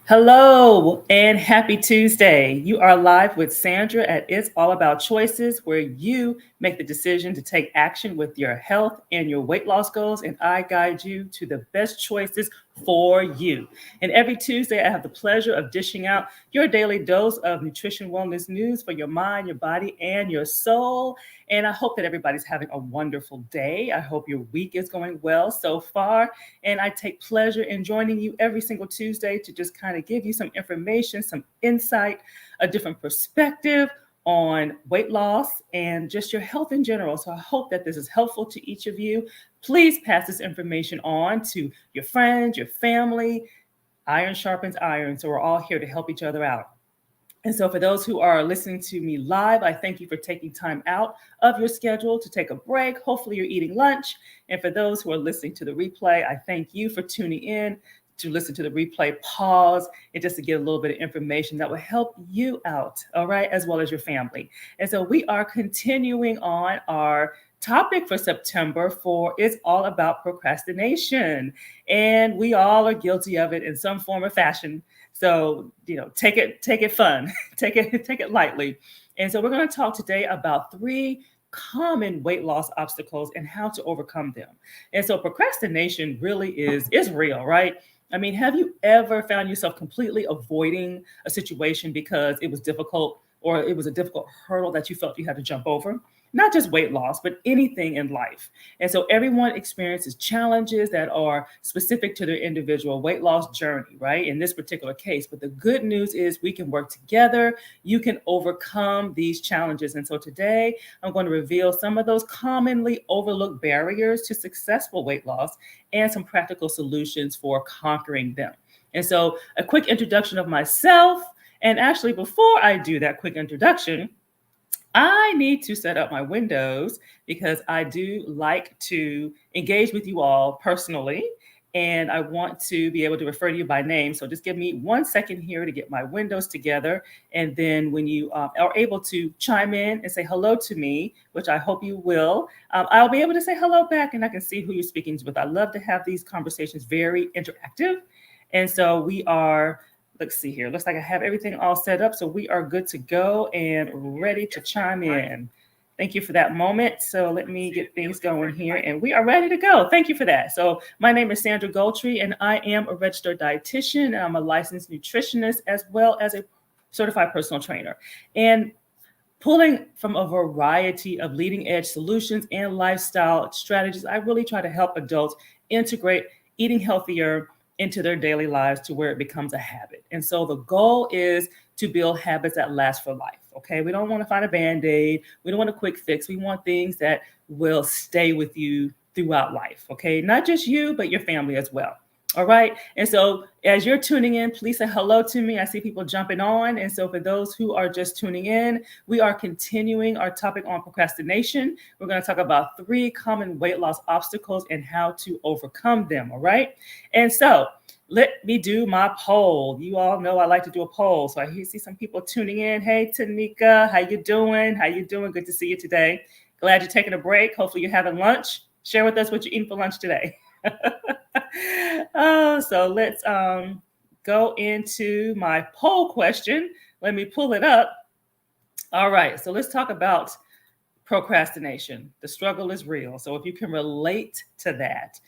Hello and happy Tuesday. You are live with Sandra at It's All About Choices, where you make the decision to take action with your health and your weight loss goals, and I guide you to the best choices for you. And every Tuesday, I have the pleasure of dishing out your daily dose of nutrition wellness news for your mind, your body, and your soul. And I hope that everybody's having a wonderful day. I hope your week is going well so far. And I take pleasure in joining you every single Tuesday to just kind of give you some information, some insight, a different perspective on weight loss and just your health in general. So I hope that this is helpful to each of you. Please pass this information on to your friends, your family. Iron sharpens iron. So we're all here to help each other out. And so, for those who are listening to me live, I thank you for taking time out of your schedule to take a break. Hopefully, you're eating lunch. And for those who are listening to the replay, I thank you for tuning in to listen to the replay, pause, and just to get a little bit of information that will help you out, all right, as well as your family. And so, we are continuing on our topic for September for It's All About Procrastination. And we all are guilty of it in some form or fashion. So, take it fun, take it lightly. And so we're going to talk today about three common weight loss obstacles and how to overcome them. And so procrastination really is real, right? I mean, have you ever found yourself completely avoiding a situation because it was difficult or it was a difficult hurdle that you felt you had to jump over? Not just weight loss, but anything in life. And so everyone experiences challenges that are specific to their individual weight loss journey, right? In this particular case. But the good news is we can work together. You can overcome these challenges. And so today I'm going to reveal some of those commonly overlooked barriers to successful weight loss and some practical solutions for conquering them. And so a quick introduction of myself. And actually, before I do that quick introduction, I need to set up my windows because I do like to engage with you all personally. And I want to be able to refer to you by name. So just give me 1 second here to get my windows together. And then when you are able to chime in and say hello to me, which I hope you will, I'll be able to say hello back and I can see who you're speaking with. I love to have these conversations very interactive. And so we are. Let's see here. Looks like I have everything all set up. So we are good to go and ready to chime in. Thank you for that moment. So let me get things going here and we are ready to go. Thank you for that. So my name is Sandra Goldtree and I am a registered dietitian. And I'm a licensed nutritionist as well as a certified personal trainer. And pulling from a variety of leading edge solutions and lifestyle strategies, I really try to help adults integrate eating healthier into their daily lives to where it becomes a habit. And so the goal is to build habits that last for life. Okay. We don't want to find a band-aid. We don't want a quick fix. We want things that will stay with you throughout life. Okay. Not just you, but your family as well. All right. And so as you're tuning in, please say hello to me. I see people jumping on. And so for those who are just tuning in, we are continuing our topic on procrastination. We're going to talk about three common weight loss obstacles and how to overcome them. All right. And so let me do my poll. You all know I like to do a poll. So I see some people tuning in. Hey, Tanika, how you doing? How you doing? Good to see you today. Glad you're taking a break. Hopefully you're having lunch. Share with us what you're eating for lunch today. So let's go into my poll question. Let me pull it up. All right, so let's talk about procrastination. The struggle is real. So if you can relate to that,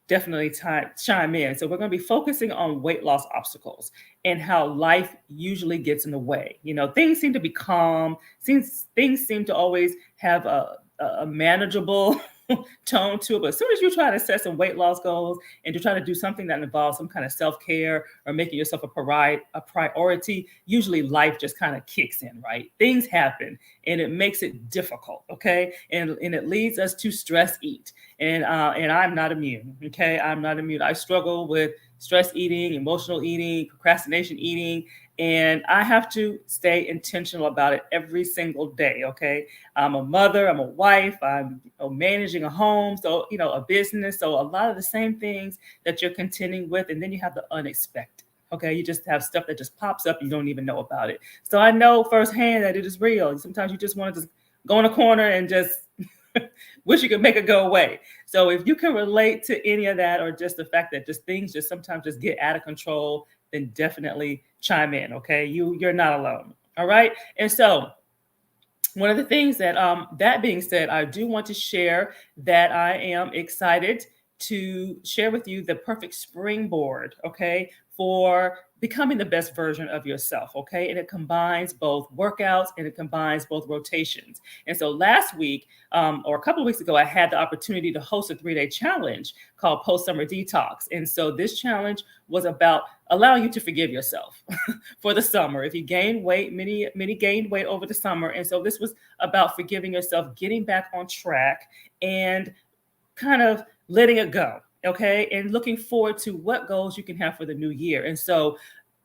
definitely chime in. So we're going to be focusing on weight loss obstacles and how life usually gets in the way. You know, things seem to be calm. Things seem to always have a manageable tone to it. But as soon as you try to set some weight loss goals and to try to do something that involves some kind of self-care or making yourself a priority, usually life just kind of kicks in, right? Things happen and it makes it difficult, okay? And it leads us to stress eat. And I'm not immune, okay? I'm not immune. I struggle with stress eating, emotional eating, procrastination eating, and I have to stay intentional about it every single day, okay? I'm a mother, I'm a wife, I'm managing a home, so, a business. So a lot of the same things that you're contending with, and then you have the unexpected, okay? You just have stuff that just pops up, you don't even know about it. So I know firsthand that it is real. Sometimes you just want to just go in a corner and just wish you could make it go away. So if you can relate to any of that, or just the fact that just things just sometimes just get out of control, then definitely chime in. Okay, you're not alone. All right, and so one of the things that that being said, I do want to share that I am excited to share with you the perfect springboard, okay, for becoming the best version of yourself, okay? And it combines both workouts and it combines both rotations. And so last week, or a couple of weeks ago, I had the opportunity to host a 3-day challenge called Post Summer Detox. And so this challenge was about allowing you to forgive yourself for the summer. If you gain weight, many gained weight over the summer. And so this was about forgiving yourself, getting back on track, and kind of letting it go. Okay. And looking forward to what goals you can have for the new year. And so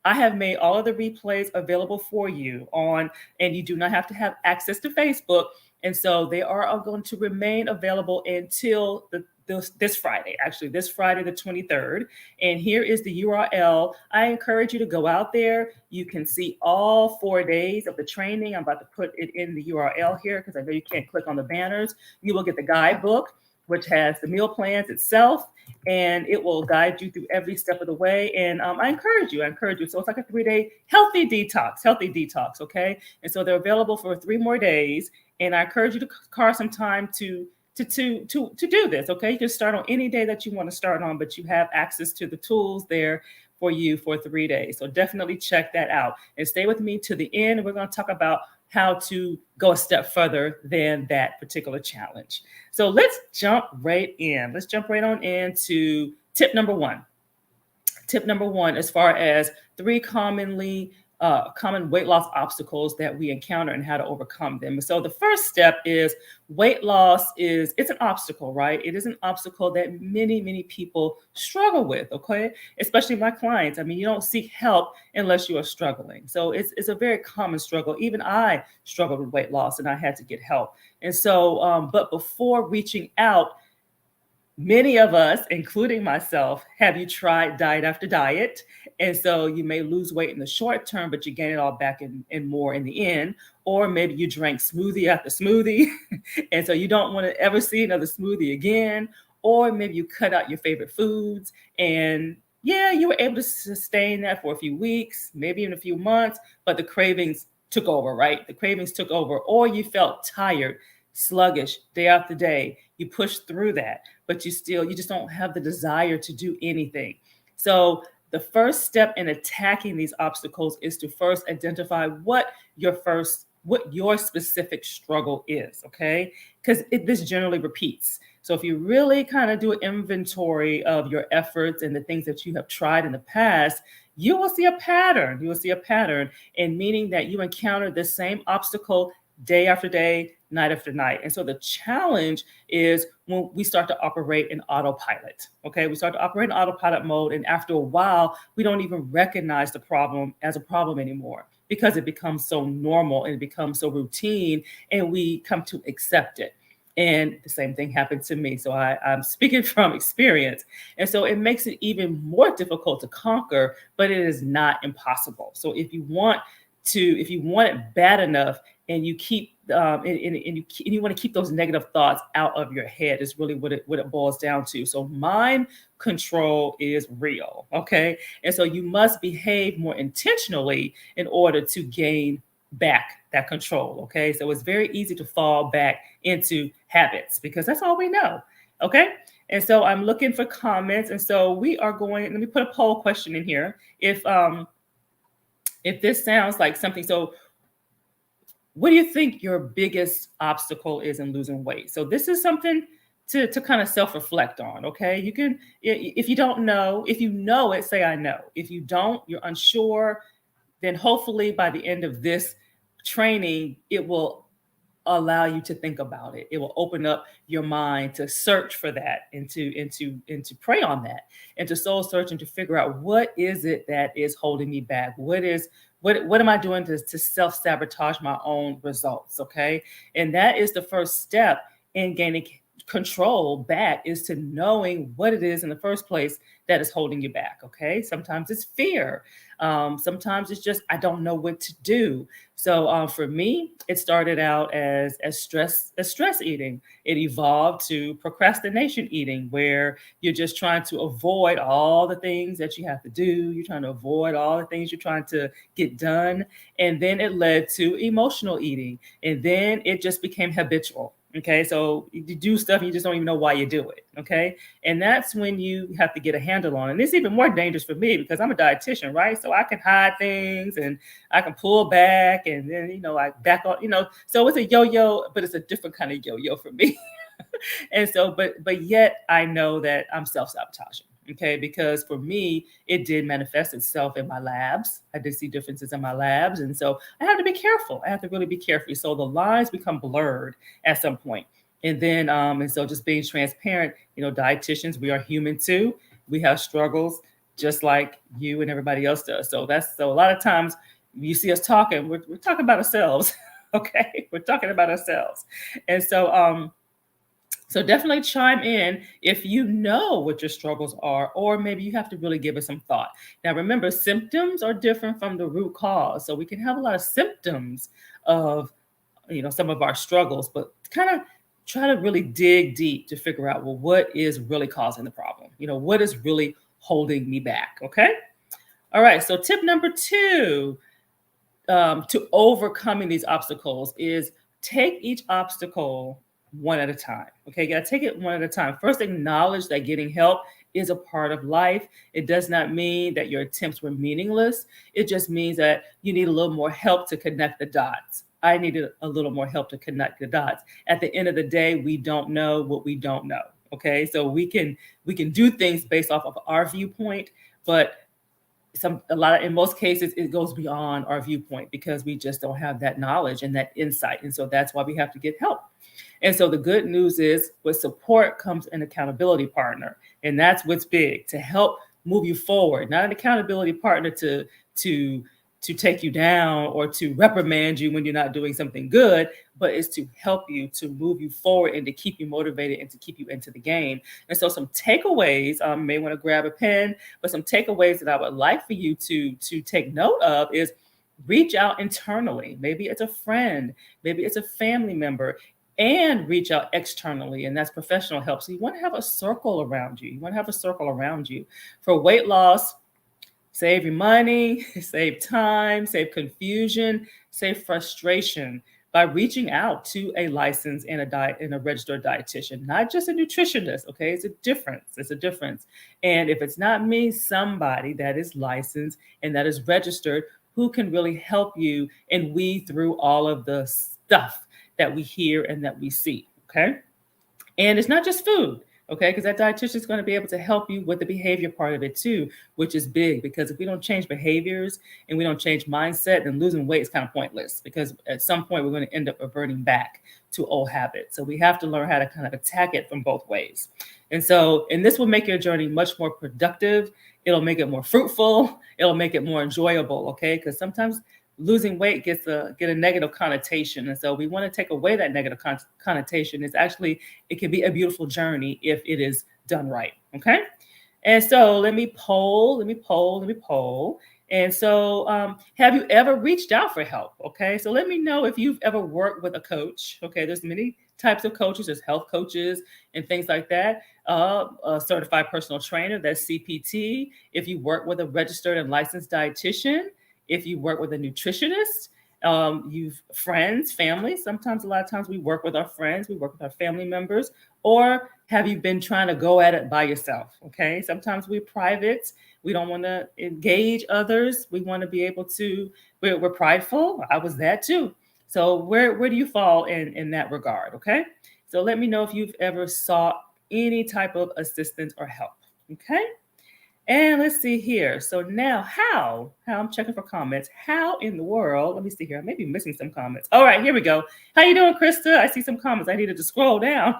I have made all of the replays available for you on, and you do not have to have access to Facebook. And so they are going to remain available until this Friday, actually, this Friday, the 23rd. And here is the URL. I encourage you to go out there. You can see all 4 days of the training. I'm about to put it in the URL here because I know you can't click on the banners. You will get the guidebook, which has the meal plans itself, and it will guide you through every step of the way. And I encourage you. So it's like a 3-day healthy detox. Okay. And so they're available for 3 more days. And I encourage you to carve some time to do this. Okay. You can start on any day that you want to start on, but you have access to the tools there for you for 3 days. So definitely check that out and stay with me to the end. We're going to talk about how to go a step further than that particular challenge. So let's jump right in. Let's jump right on into tip number one. Tip number one, as far as 3 common weight loss obstacles that we encounter and how to overcome them. So the first step is weight loss it's an obstacle, right? It is an obstacle that many people struggle with, okay? Especially my clients. I mean, you don't seek help unless you are struggling. So it's a very common struggle. Even I struggled with weight loss and I had to get help. And so, but before reaching out, many of us, including myself, have you tried diet after diet? And so you may lose weight in the short term, but you gain it all back and more in the end. Or maybe you drank smoothie after smoothie. And so you don't want to ever see another smoothie again. Or maybe you cut out your favorite foods and yeah, you were able to sustain that for a few weeks, maybe even a few months, but the cravings took over, right? The cravings took over, or you felt tired, sluggish day after day. You push through that, but you just don't have the desire to do anything. So the first step in attacking these obstacles is to first identify what your specific struggle is, okay? Because this generally repeats. So if you really kind of do an inventory of your efforts and the things that you have tried in the past, you will see a pattern. You will see a pattern, in meaning that you encounter the same obstacle day after day, night after night. And so the challenge is when we start to operate in autopilot. Okay, we start to operate in autopilot mode. And after a while, we don't even recognize the problem as a problem anymore because it becomes so normal and it becomes so routine and we come to accept it. And the same thing happened to me. So I'm speaking from experience. And so it makes it even more difficult to conquer, but it is not impossible. So if you want it bad enough, and you keep and you want to keep those negative thoughts out of your head, is really what it boils down to. So mind control is real, okay? And so you must behave more intentionally in order to gain back that control, okay? So it's very easy to fall back into habits because that's all we know, okay? And so I'm looking for comments, and so let me put a poll question in here. If this sounds like something, so what do you think your biggest obstacle is in losing weight? So this is something to kind of self-reflect on, okay? You can, if you don't know, if you know it, say I know. If you don't, you're unsure, then hopefully by the end of this training, it will allow you to think about it. It will open up your mind to search for that and to pray on that and to soul search and to figure out what is it that is holding me back? What am I doing to self-sabotage my own results? Okay. And that is the first step in gaining control back is to knowing what it is in the first place that is holding you back. Okay, sometimes it's fear, sometimes it's just I don't know what to do. So for me, it started out as stress eating. It evolved to procrastination eating, where you're just trying to avoid all the things that you have to do. You're trying to avoid all the things you're trying to get done, and then it led to emotional eating, and then it just became habitual. Okay, so you do stuff and you just don't even know why you do it. Okay, and that's when you have to get a handle on it. And it's even more dangerous for me because I'm a dietitian, right? So I can hide things and I can pull back, and then I back on. So it's a yo-yo, but it's a different kind of yo-yo for me. And so, but yet I know that I'm self-sabotaging. Okay, because for me, it did manifest itself in my labs. I did see differences in my labs. And so I have to be careful. I have to really be careful. So the lines become blurred at some point. And then and so just being transparent, dietitians, we are human too. We have struggles just like you and everybody else does. So a lot of times you see us talking, we're talking about ourselves. Okay, we're talking about ourselves. And so definitely chime in if you know what your struggles are, or maybe you have to really give it some thought. Now, remember, symptoms are different from the root cause. So we can have a lot of symptoms of, some of our struggles, but kind of try to really dig deep to figure out, well, what is really causing the problem? What is really holding me back? Okay. All right. So tip number 2 to overcoming these obstacles is take each obstacle one at a time. Okay, you got to take it one at a time. First, acknowledge that getting help is a part of life. It does not mean that your attempts were meaningless. It just means that you need a little more help to connect the dots. I needed a little more help to connect the dots. At the end of the day, we don't know what we don't know. Okay, so we can do things based off of our viewpoint, but in most cases it goes beyond our viewpoint because we just don't have that knowledge and that insight, and so that's why we have to get help. And so the good news is with support comes an accountability partner, and that's what's big, to help move you forward, not an accountability partner to take you down or to reprimand you when you're not doing something good, but it's to help you, to move you forward and to keep you motivated and to keep you into the game. And so some takeaways, you may want to grab a pen, but some takeaways that I would like for you to take note of is reach out internally. Maybe it's a friend, maybe it's a family member, and reach out externally, and that's professional help. So you want to have a circle around you. You want to have a circle around you. For weight loss, save your money, save time, save confusion, save frustration by reaching out to a licensed and a registered dietitian, not just a nutritionist. Okay, it's a difference. It's a difference. And if it's not me, somebody that is licensed and that is registered who can really help you and weed through all of the stuff that we hear and that we see. Okay, and it's not just food. Okay, because that dietitian is going to be able to help you with the behavior part of it too, which is big, because if we don't change behaviors and we don't change mindset, then losing weight is kind of pointless, because at some point we're going to end up reverting back to old habits. So we have to learn how to kind of attack it from both ways. And this will make your journey much more productive. It'll make it more fruitful. It'll make it more enjoyable. Okay, because sometimes losing weight get a negative connotation, and so we want to take away that negative connotation. It can be a beautiful journey if it is done right. Okay, and so let me poll. And so have you ever reached out for help? Okay, so let me know if you've ever worked with a coach. Okay, there's many types of coaches. There's health coaches and things like that. A certified personal trainer, that's CPT. If you work with a registered and licensed dietitian, if you work with a nutritionist, you've friends, family. Sometimes, a lot of times we work with our friends, we work with our family members, or have you been trying to go at it by yourself? Okay. Sometimes we're private. We don't want to engage others. We want to be able to, we're prideful. I was that too. So where do you fall in that regard? Okay. So let me know if you've ever sought any type of assistance or help. Okay. And let's see here. So now how I'm checking for comments. How in the world, let me see here. I may be missing some comments. All right, here we go. How you doing, Krista? I see some comments. I needed to scroll down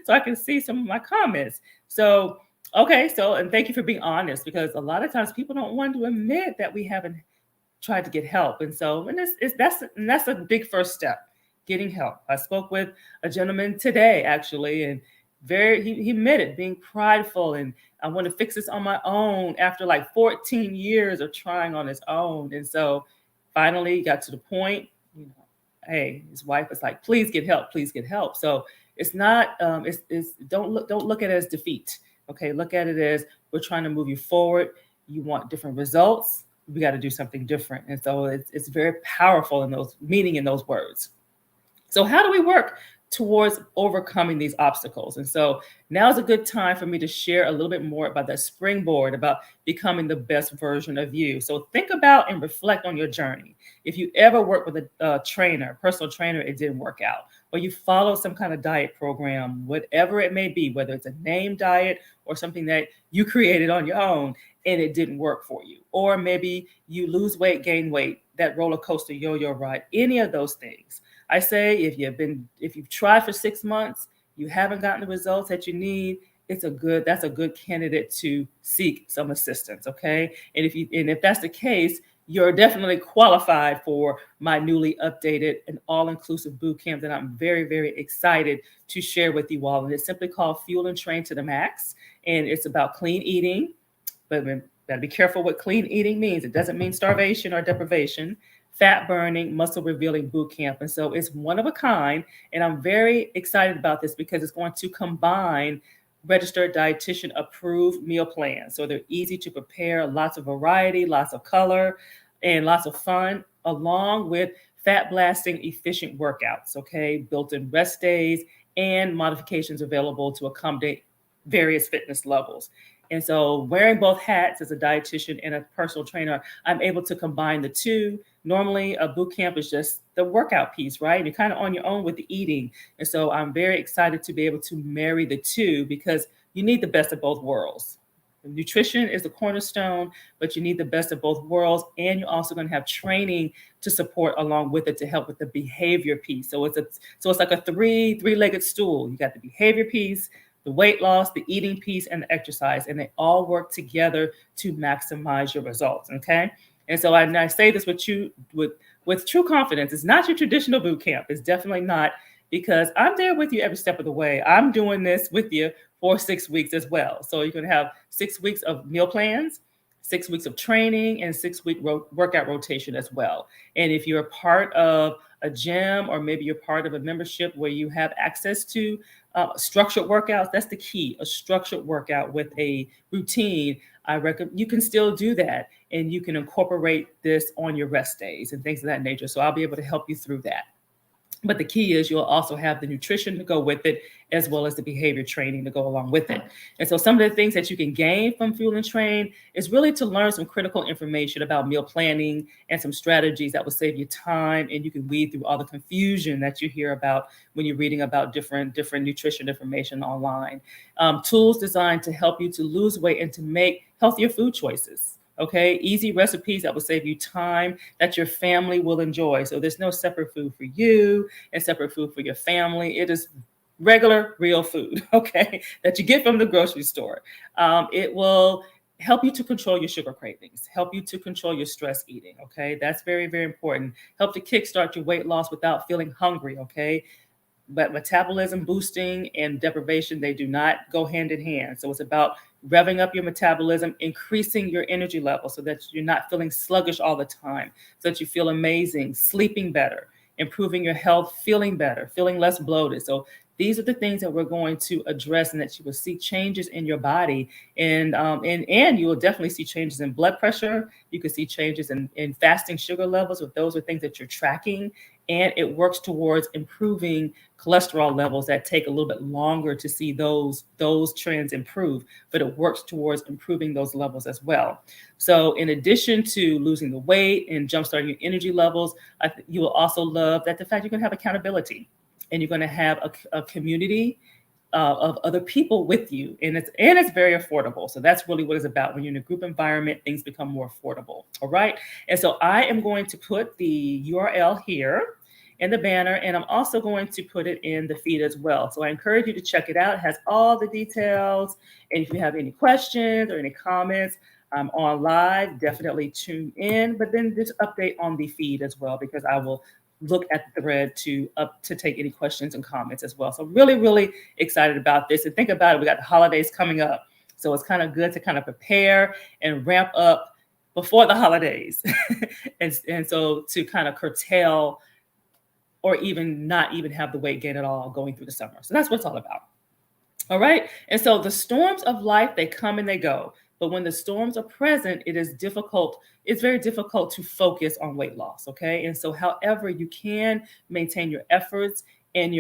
so I can see some of my comments. So, okay. So, and thank you for being honest, because a lot of times people don't want to admit that we haven't tried to get help. And so, that's a big first step. getting help. I spoke with a gentleman today, actually, and he admitted being prideful and I want to fix this on my own after like 14 years of trying on his own. And so finally got to the point, you know, hey, his wife was like, please get help, please get help. So it's not, it's don't look at it as defeat. Okay, look at it as we're trying to move you forward. You want different results. We got to do something different. And so it's very powerful in those meaning in those words. So how do we work towards overcoming these obstacles? And so now is a good time for me to share a little bit more about that springboard, about becoming the best version of you. So think about and reflect on your journey. If you ever work with a trainer, personal trainer, it didn't work out, or you follow some kind of diet program, whatever it may be, whether it's a name diet or something that you created on your own and it didn't work for you, or maybe you lose weight, gain weight, that roller coaster yo-yo ride, any of those things. I say if you've tried for 6 months, you haven't gotten the results that you need, that's a good candidate to seek some assistance. Okay. And if that's the case, you're definitely qualified for my newly updated and all-inclusive boot camp that I'm very, very excited to share with you all. And it's simply called Fuel and Train to the Max. And it's about clean eating, but gotta be careful what clean eating means. It doesn't mean starvation or deprivation. Fat burning, muscle revealing boot camp. And so it's one of a kind. And I'm very excited about this because it's going to combine registered dietitian approved meal plans. So they're easy to prepare, lots of variety, lots of color, and lots of fun, along with fat blasting efficient workouts, okay? Built-in rest days and modifications available to accommodate various fitness levels. And so wearing both hats as a dietitian and a personal trainer, I'm able to combine the two. Normally a boot camp is just the workout piece, right? You're kind of on your own with the eating. And so I'm very excited to be able to marry the two because you need the best of both worlds. Nutrition is the cornerstone, but you need the best of both worlds. And you're also going to have training to support along with it to help with the behavior piece. So it's like a three-legged stool. You got the behavior piece, the weight loss, the eating piece, and the exercise, and they all work together to maximize your results. Okay. And so I say this with true confidence. It's not your traditional boot camp. It's definitely not, because I'm there with you every step of the way. I'm doing this with you for 6 weeks as well. So you're going to have 6 weeks of meal plans, 6 weeks of training, and 6-week workout rotation as well. And if you're a part of a gym, or maybe you're part of a membership where you have access to structured workouts, that's the key, a structured workout with a routine. I recommend you can still do that, and you can incorporate this on your rest days and things of that nature. So I'll be able to help you through that. But the key is you'll also have the nutrition to go with it, as well as the behavior training to go along with it. And so some of the things that you can gain from Fuel and Train is really to learn some critical information about meal planning and some strategies that will save you time, and you can weed through all the confusion that you hear about when you're reading about different nutrition information online. Tools designed to help you to lose weight and to make healthier food choices. Okay, easy recipes that will save you time that your family will enjoy. So there's no separate food for you and separate food for your family. It is regular, real food, okay, that you get from the grocery store. It will help you to control your sugar cravings, help you to control your stress eating, okay? That's very, very important. Help to kickstart your weight loss without feeling hungry, okay? But metabolism boosting and deprivation, they do not go hand in hand. So it's about revving up your metabolism, increasing your energy level so that you're not feeling sluggish all the time, so that you feel amazing, sleeping better, improving your health, feeling better, feeling less bloated. So these are the things that we're going to address, and that you will see changes in your body. And you will definitely see changes in blood pressure. You can see changes in fasting sugar levels, if those are things that you're tracking. And it works towards improving cholesterol levels that take a little bit longer to see those trends improve, but it works towards improving those levels as well. So in addition to losing the weight and jumpstarting your energy levels, you will also love that the fact you can have accountability, and you're going to have a community of other people with you, and it's very affordable. So that's really what it's about. When you're in a group environment, things become more affordable. All right. And so I am going to put the URL here in the banner, and I'm also going to put it in the feed as well. So I encourage you to check it out. It has all the details. And if you have any questions or any comments, I'm on live, definitely tune in, but then just update on the feed as well, because I will look at the thread to take any questions and comments as well. So really, really excited about this. And think about it, we got the holidays coming up. So it's kind of good to kind of prepare and ramp up before the holidays. And so to kind of curtail or even not even have the weight gain at all going through the summer. So that's what it's all about. All right. And so the storms of life, they come and they go. But when the storms are present, it is difficult. It's very difficult to focus on weight loss. Okay. And so, however, you can maintain your efforts and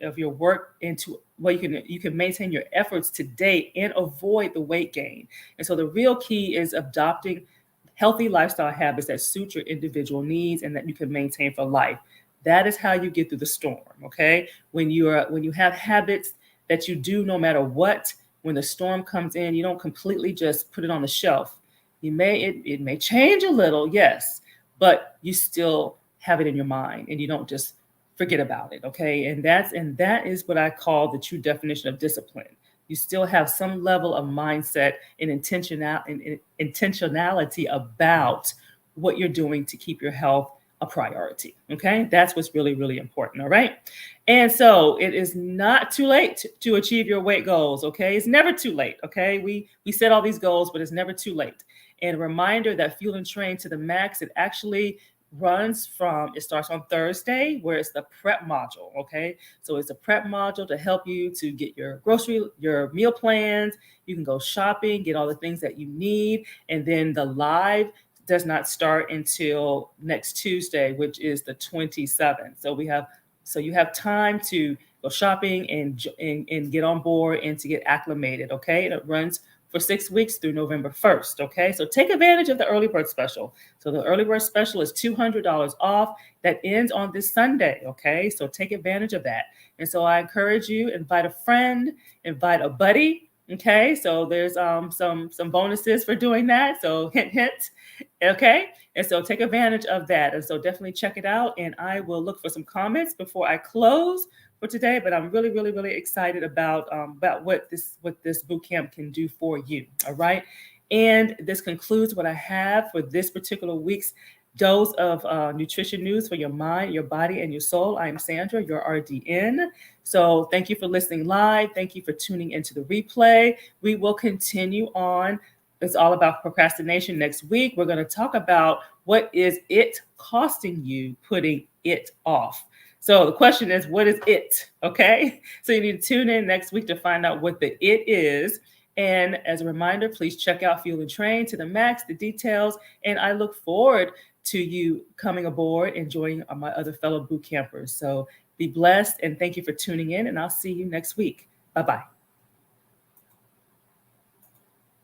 of your work into well, you can maintain your efforts today and avoid the weight gain. And so the real key is adopting healthy lifestyle habits that suit your individual needs and that you can maintain for life. That is how you get through the storm. Okay. When you have habits that you do no matter what, when the storm comes in, you don't completely just put it on the shelf. It may change a little, yes, but you still have it in your mind and you don't just forget about it. Okay. And that is what I call the true definition of discipline. You still have some level of mindset and intentionality about what you're doing to keep your health a priority. Okay. That's what's really, really important. All right. And so it is not too late to achieve your weight goals. Okay. It's never too late. Okay. We set all these goals, but it's never too late. And a reminder that Fuel and Train to the Max, it actually it starts on Thursday, where it's the prep module. Okay. So it's a prep module to help you to get your meal plans. You can go shopping, get all the things that you need. And then the live does not start until next Tuesday, which is the 27th. So you have time to go shopping and get on board and to get acclimated. Okay. And it runs for 6 weeks through November 1st. Okay. So take advantage of the early bird special. So the early bird special is $200 off. That ends on this Sunday. Okay. So take advantage of that. And so I encourage you, invite a friend, invite a buddy. Okay. So there's some bonuses for doing that. So hint, hint. Okay. And so take advantage of that. And so definitely check it out. And I will look for some comments before I close for today. But I'm really, really, really excited about what this boot camp can do for you. All right. And this concludes what I have for this particular week's dose of nutrition news for your mind, your body, and your soul. I am Sandra, your RDN. So thank you for listening live. Thank you for tuning into the replay. We will continue on. It's all about procrastination next week. We're going to talk about what is it costing you putting it off. So the question is, what is it? Okay. So you need to tune in next week to find out what the it is. And as a reminder, please check out Fuel and Train to the Max, the details. And I look forward to you coming aboard and joining my other fellow boot campers. So be blessed and thank you for tuning in. And I'll see you next week. Bye-bye.